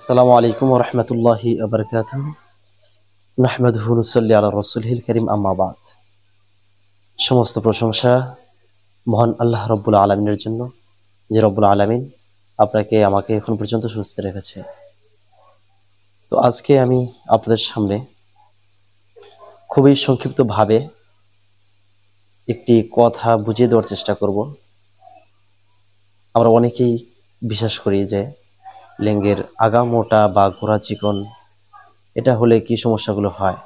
আসসালামু আলাইকুম ওয়া রাহমাতুল্লাহি ওয়া বারাকাতুহু। নাহমাদুহু ওয়া নুসাল্লি আলা রাসূলিহিল কারীম, আম্মা বাদ। সমস্ত প্রশংসা মহান আল্লাহ রাব্বুল আলামিনের জন্য, যে রব্বুল আলামিন আপনাকে আমাকে এখন পর্যন্ত সুস্থ রেখেছে। তো আজকে আমি আপনাদের সামনে খুবই সংক্ষিপ্তভাবে একটি কথা বুঝিয়ে দেওয়ার চেষ্টা করব। আমরা অনেকেই বিশ্বাস করি যে লিঙ্গের আগা মোটা বা গোড়া চিকন এটা হলে কি সমস্যাগুলো হয়,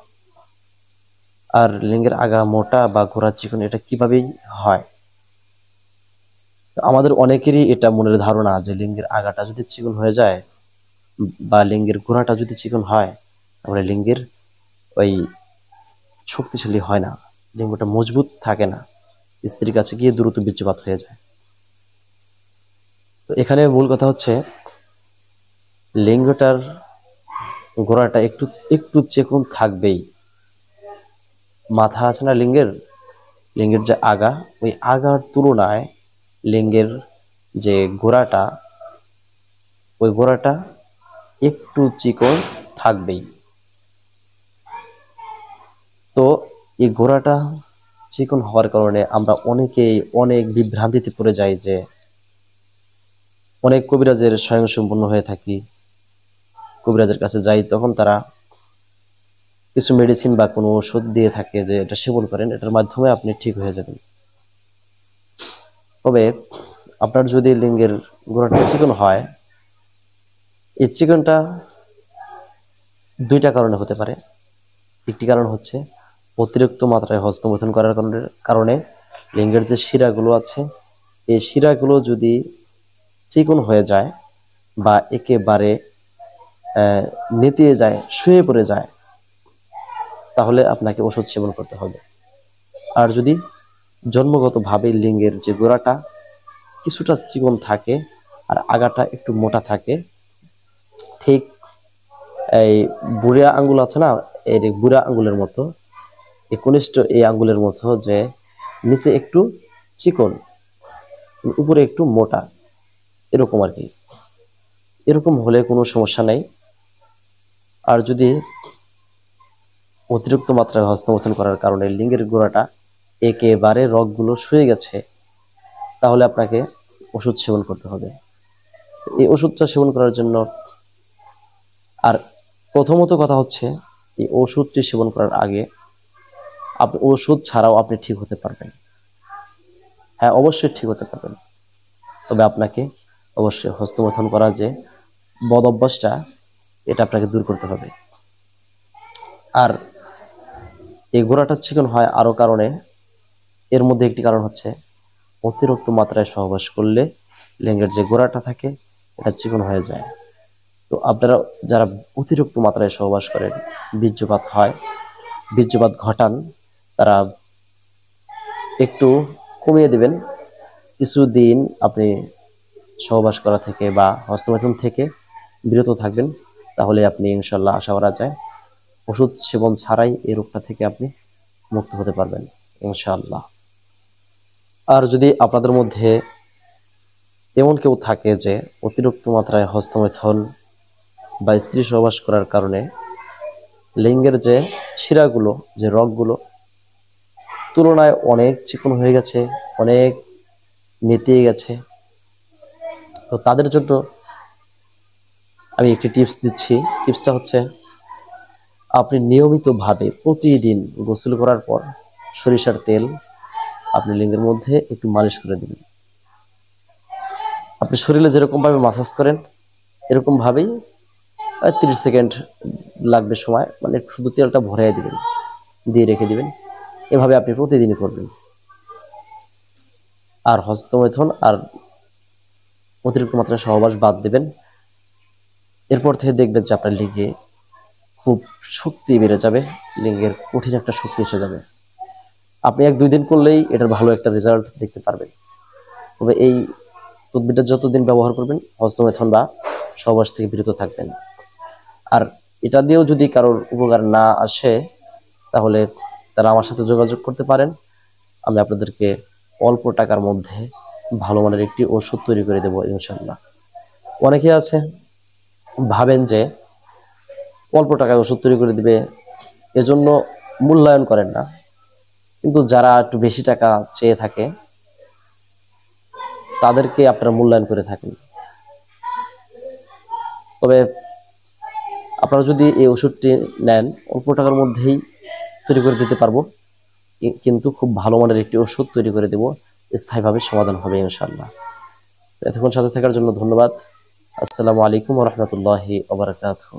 আর লিঙ্গের আগা মোটা বা গোড়া চিকন এটা কিভাবেই হয়। তো আমাদের অনেকেরই এটা মনের ধারণা যে লিঙ্গের আগাটা যদি চিকন হয়ে যায় বা লিঙ্গের গোড়াটা যদি চিকন হয়, তাহলে লিঙ্গের ওই শক্তিশালী হয় না, লিঙ্গটা মজবুত থাকে না, স্ত্রীর কাছে গিয়ে দ্রুত বীর্যপাত হয়ে যায়। তো এখানে মূল কথা হচ্ছে লিঙ্গটার গোড়াটা একটু একটু চিকন থাকবেই। মাথা আছে না লিঙ্গের, লিঙ্গের যে আগা, ওই আগার তুলনায় লিঙ্গের যে গোড়াটা, ওই গোড়াটা একটু চিকন থাকবেই। তো এই গোড়াটা চিকন হওয়ার কারণে আমরা অনেকেই অনেক বিভ্রান্তিতে পড়ে যাই, যে অনেক কবিরাজের স্বয়ংসম্পূর্ণ হয়ে থাকি, কবিরাজের কাছে যাই, তখন তারা কিছু মেডিসিন বা কোনো ওষুধ দিয়ে থাকে যে এটা সেবন করেন, এটার মাধ্যমে আপনি ঠিক হয়ে যাবেন। তবে আপনার যদি লিঙ্গের গোড়াটা চিকন হয়, এই চিকনটা দুইটা কারণে হতে পারে। একটি কারণ হচ্ছে অতিরিক্ত মাত্রায় হস্তমৈথুন করার কারণে লিঙ্গের যে শিরাগুলো আছে, এই শিরাগুলো যদি চিকন হয়ে যায় বা একেবারে নেতিয়ে যায়, শুয়ে পড়ে যায়, তাহলে আপনাকে ওষুধ সেবন করতে হবে। আর যদি জন্মগতভাবে লিঙ্গের যে গোড়াটা কিছুটা চিকন থাকে আর আগাটা একটু মোটা থাকে, ঠিক এই বুড়া আঙ্গুল আছে না, এই বুড়া আঙ্গুলের মতো, এই কনিষ্ঠ এই আঙ্গুলের মতো, যে নিচে একটু চিকন উপরে একটু মোটা, এরকম আর কি। এরকম হলে কোনো সমস্যা নেই। আর যদি অতিরিক্ত মাত্রায় হস্তমৈথুন করার কারণে লিঙ্গের গোড়াটা একেবারে রগগুলো শুয়ে গেছে, তাহলে আপনাকে ওষুধ সেবন করতে হবে। এই ওষুধটা সেবন করার জন্য, আর প্রথমত কথা হচ্ছে, এই ওষুধটি সেবন করার আগে আপনি ওষুধ ছাড়াও আপনি ঠিক হতে পারবেন। হ্যাঁ, অবশ্যই ঠিক হতে পারবেন। তবে আপনাকে অবশ্যই হস্তমৈথুন করা যে বদ অভ্যাসটা, এটা আপনাকে দূর করতে হবে। আর এই গোড়াটা চিকন হয় আরো কারণে, এর মধ্যে একটি কারণ হচ্ছে অতিরিক্ত মাত্রায় সহবাস করলে লিঙ্গের যে গোড়াটা থাকে এটা চিকন হয়ে যায়। তো আপনারা যারা অতিরিক্ত মাত্রায় সহবাস করেন, বীর্যপাত হয়, বীর্যপাত ঘটান, তারা একটু কমিয়ে দেবেন। কিছুদিন আপনি সহবাস করা থেকে বা হস্তমৈথুন থেকে বিরত থাকবেন, তাহলে আপনি ইনশাল্লাহ আশা করা যায় ওষুধ সেবন ছাড়াই এই রোগটা থেকে আপনি মুক্ত হতে পারবেন ইনশাআল্লাহ। আর যদি আপনাদের মধ্যে এমন কেউ থাকে যে অতিরিক্ত মাত্রায় হস্তমৈথুন বা স্ত্রী সহবাস করার কারণে লিঙ্গের যে শিরাগুলো, যে রগগুলো তুলনায় অনেক চিকন হয়ে গেছে, অনেক নেতিয়ে গেছে, তো তাদের জন্য আমি একটি টিপস দিচ্ছি। টিপসটা হচ্ছে, আপনি নিয়মিতভাবে প্রতিদিন গোসল করার পর সরিষার তেল আপনি লিঙ্গের মধ্যে একটু মালিশ করে দিবেন। আপনি শরীরে যেরকমভাবে মাসাজ করেন এরকমভাবেই 30 সেকেন্ড লাগবে সময়, মানে শুধু তেলটা ভরাই দিবেন, দিয়ে রেখে দিবেন। এভাবে আপনি প্রতিদিনই করবেন। আর হস্তমৈথুন আর অতিরিক্ত মাত্রায় সহবাস বাদ দেবেন। এরপর থেকে দেখবেন যে আপনার লিঙ্গে খুব শক্তি বেড়ে যাবে, লিঙ্গের কঠিন একটা শক্তি এসে যাবে। আপনি 1-2 দিন করলেই এটার ভালো একটা রেজাল্ট দেখতে পারবেন। তবে এই তদবিরটা যতদিন ব্যবহার করবেন, হস্তমৈথুন বা সহবাস থেকে বিরত থাকবেন। আর এটা দিয়েও যদি কারোর উপকার না আসে, তাহলে তারা আমার সাথে যোগাযোগ করতে পারেন। আমি আপনাদেরকে অল্প টাকার মধ্যে ভালো মানের একটি ওষুধ তৈরি করে দেবো ইনশাল্লাহ। অনেকে আছে ভাবেন যে অল্প টাকায় ওষুধ তৈরি করে দিবে, এজন্য মূল্যায়ন করেন না। কিন্তু যারা একটু বেশি টাকা চেয়ে থাকে তাদেরকে আপনারা মূল্যায়ন করে থাকেন। তবে আপনারা যদি এই ওষুধটি নেন, অল্প টাকার মধ্যেই তৈরি করে দিতে পারবো, কিন্তু খুব ভালো মানের একটি ওষুধ তৈরি করে দেব, স্থায়ীভাবে সমাধান হবে ইনশাআল্লাহ। এতক্ষণ সাথে থাকার জন্য ধন্যবাদ। আসসালামু আলাইকুম ওয়া রাহমাতুল্লাহি ওয়া বারাকাতুহু।